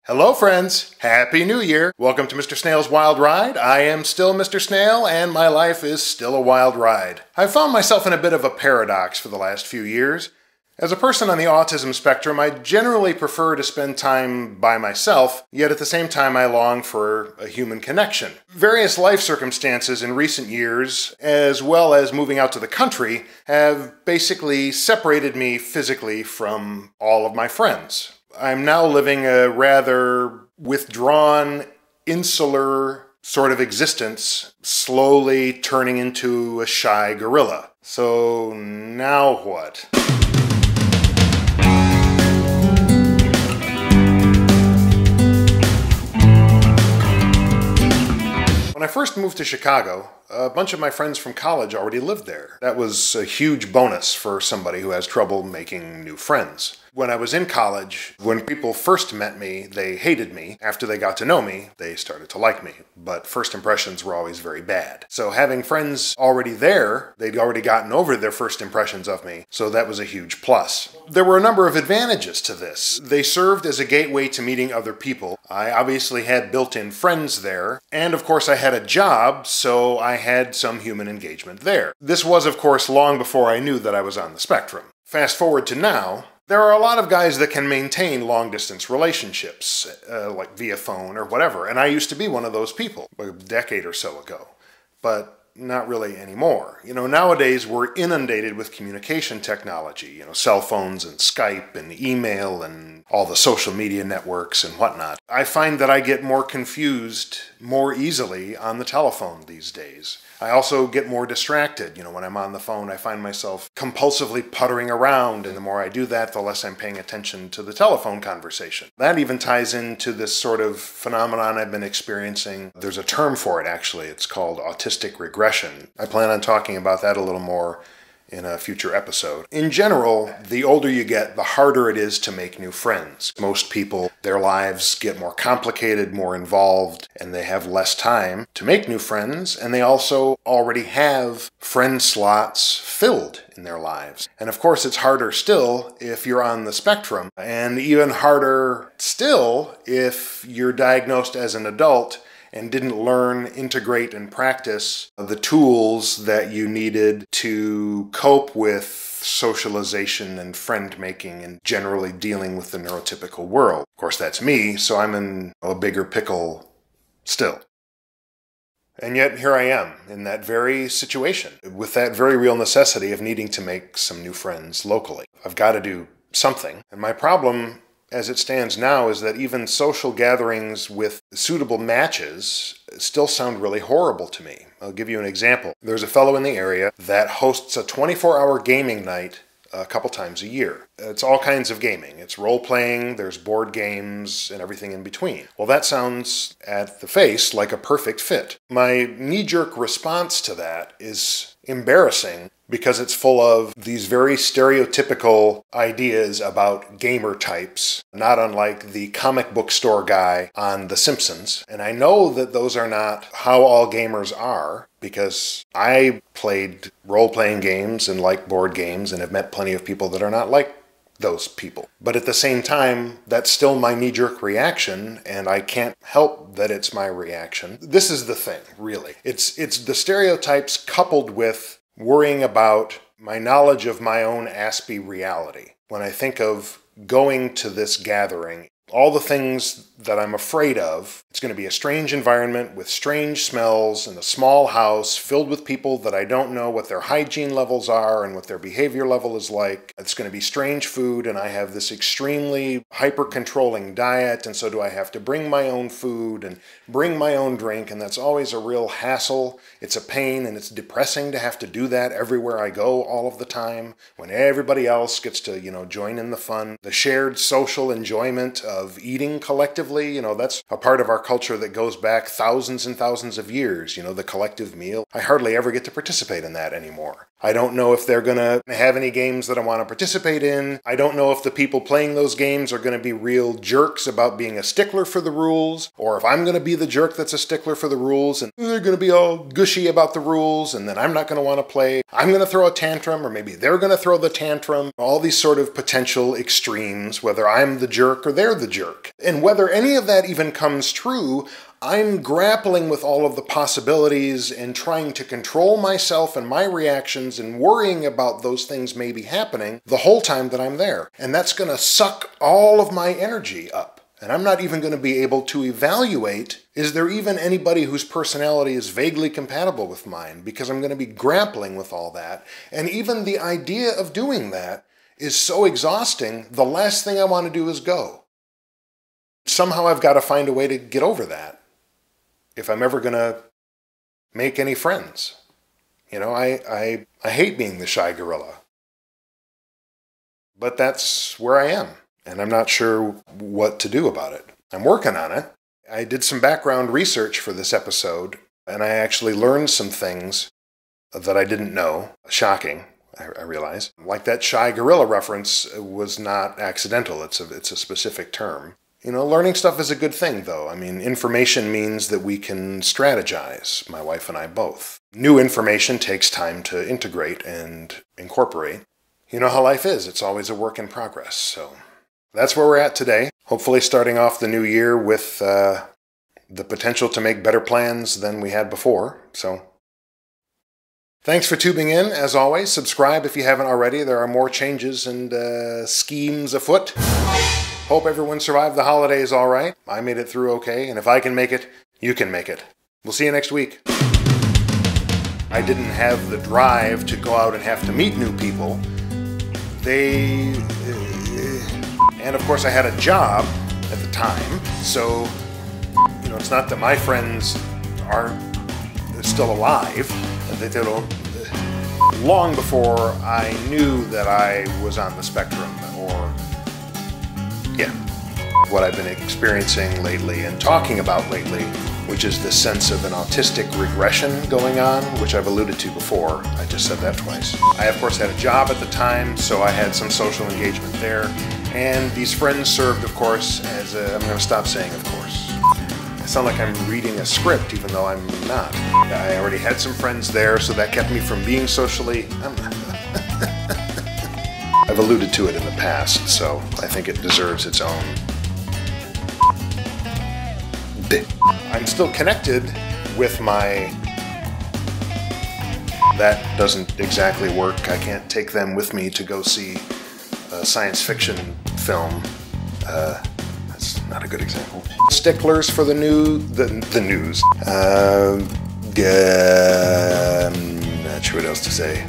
Hello friends! Happy New Year! Welcome to Mr. Snail's Wild Ride. I am still Mr. Snail and my life is still a wild ride. I've found myself in a bit of a paradox for the last few years. As a person on the autism spectrum, I generally prefer to spend time by myself, yet at the same time I long for a human connection. Various life circumstances in recent years, as well as moving out to the country, have basically separated me physically from all of my friends. I'm now living a rather withdrawn, insular sort of existence, slowly turning into a shy gorilla. So now what? When I first moved to Chicago, a bunch of my friends from college already lived there. That was a huge bonus for somebody who has trouble making new friends. When I was in college, when people first met me, they hated me. After they got to know me, they started to like me. But first impressions were always very bad. So having friends already there, they'd already gotten over their first impressions of me, so that was a huge plus. There were a number of advantages to this. They served as a gateway to meeting other people. I obviously had built-in friends there, and of course I had a job, so I had some human engagement there. This was, of course, long before I knew that I was on the spectrum. Fast forward to now, there are a lot of guys that can maintain long-distance relationships, like via phone or whatever, and I used to be one of those people a decade or so ago, but not really anymore. Nowadays we're inundated with communication technology, cell phones and Skype and email and all the social media networks and whatnot. I find that I get more confused more easily on the telephone these days. I also get more distracted. When I'm on the phone, I find myself compulsively puttering around, and the more I do that, the less I'm paying attention to the telephone conversation. That even ties into this sort of phenomenon I've been experiencing. There's a term for it, actually. It's called autistic regression. I plan on talking about that a little more in a future episode. In general, the older you get, the harder it is to make new friends. Most people, their lives get more complicated, more involved, and they have less time to make new friends, and they also already have friend slots filled in their lives. And of course, it's harder still if you're on the spectrum, and even harder still if you're diagnosed as an adult and didn't learn, integrate, and practice the tools that you needed to cope with socialization and friend-making and generally dealing with the neurotypical world. Of course, that's me, so I'm in a bigger pickle still. And yet here I am, in that very situation, with that very real necessity of needing to make some new friends locally. I've got to do something, and my problem as it stands now is that even social gatherings with suitable matches still sound really horrible to me. I'll give you an example. There's a fellow in the area that hosts a 24-hour gaming night a couple times a year. It's all kinds of gaming. It's role-playing, there's board games, and everything in between. Well, that sounds, at the face, like a perfect fit. My knee-jerk response to that is embarrassing because it's full of these very stereotypical ideas about gamer types, not unlike the comic book store guy on The Simpsons. And I know that those are not how all gamers are, because I played role-playing games and like board games and have met plenty of people that are not like those people. But at the same time, that's still my knee-jerk reaction, and I can't help that it's my reaction. This is the thing, really. It's the stereotypes coupled with worrying about my knowledge of my own Aspie reality. When I think of going to this gathering, all the things that I'm afraid of, it's going to be a strange environment with strange smells in a small house filled with people that I don't know what their hygiene levels are and what their behavior level is like. It's going to be strange food, and I have this extremely hyper-controlling diet, and so do I have to bring my own food and bring my own drink, and that's always a real hassle. It's a pain, and it's depressing to have to do that everywhere I go all of the time when everybody else gets to, join in the fun. The shared social enjoyment of eating collectively, that's a part of our culture that goes back thousands and thousands of years, the collective meal. I hardly ever get to participate in that anymore. I don't know if they're going to have any games that I want to participate in. I don't know if the people playing those games are going to be real jerks about being a stickler for the rules, or if I'm going to be the jerk that's a stickler for the rules and they're going to be all gushy about the rules and then I'm not going to want to play. I'm going to throw a tantrum, or maybe they're going to throw the tantrum. All these sort of potential extremes, whether I'm the jerk or they're the jerk. And whether any any of that even comes true, I'm grappling with all of the possibilities and trying to control myself and my reactions and worrying about those things maybe happening the whole time that I'm there. And that's going to suck all of my energy up. And I'm not even going to be able to evaluate, is there even anybody whose personality is vaguely compatible with mine? Because I'm going to be grappling with all that. And even the idea of doing that is so exhausting, the last thing I want to do is go. Somehow I've got to find a way to get over that if I'm ever going to make any friends. You know, I hate being the shy gorilla. But that's where I am, and I'm not sure what to do about it. I'm working on it. I did some background research for this episode, and I actually learned some things that I didn't know. Shocking, I realize. Like that shy gorilla reference was not accidental. It's a specific term. You know, learning stuff is a good thing, though. I mean, information means that we can strategize, my wife and I both. New information takes time to integrate and incorporate. You know how life is. It's always a work in progress. So that's where we're at today. Hopefully starting off the new year with the potential to make better plans than we had before. So thanks for tuning in. As always, subscribe if you haven't already. There are more changes and schemes afoot. Hope everyone survived the holidays all right. I made it through okay, and if I can make it, you can make it. We'll see you next week. I didn't have the drive to go out and have to meet new people. And of course I had a job at the time, so, you know, it's not that my friends aren't still alive. Long before I knew that I was on the spectrum, or yeah, what I've been experiencing lately and talking about lately, which is this sense of an autistic regression going on, which I've alluded to before. I just said that twice. I, of course, had a job at the time, so I had some social engagement there. And these friends served, of course, as I'm going to stop saying of course. I sound like I'm reading a script, even though I'm not. I already had some friends there, so that kept me from being socially... I've alluded to it in the past, so I think it deserves its own bit. I'm still connected with my... That doesn't exactly work. I can't take them with me to go see a science fiction film. That's not a good example. Sticklers for the news. Not sure what else to say.